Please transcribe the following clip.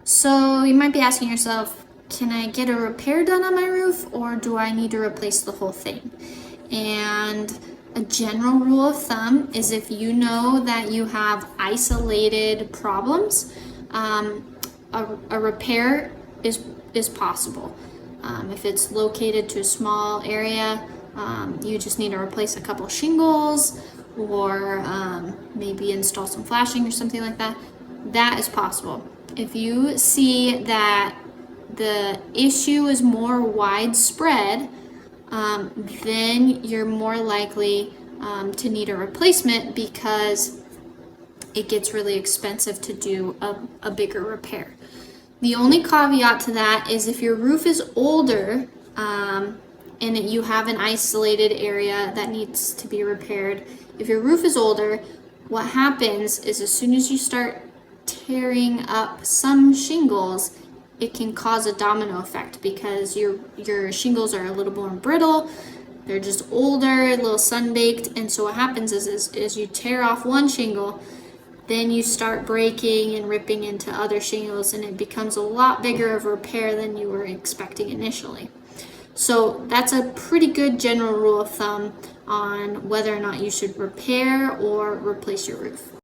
So you might be asking yourself, can I get a repair done on my roof or do I need to replace the whole thing? And a general rule of thumb is if you know that you have isolated problems, a repair is possible. If it's located to a small area, you just need to replace a couple shingles or maybe install some flashing or something like that. That is possible. If you see that the issue is more widespread, then you're more likely to need a replacement because it gets really expensive to do a bigger repair. The only caveat to that is if your roof is older and you have an isolated area that needs to be repaired. If your roof is older, what happens is as soon as you start tearing up some shingles, it can cause a domino effect because your shingles are a little more brittle, they're just older, a little sun-baked, and so what happens is you tear off one shingle, then you start breaking and ripping into other shingles, and it becomes a lot bigger of a repair than you were expecting initially. So that's a pretty good general rule of thumb on whether or not you should repair or replace your roof.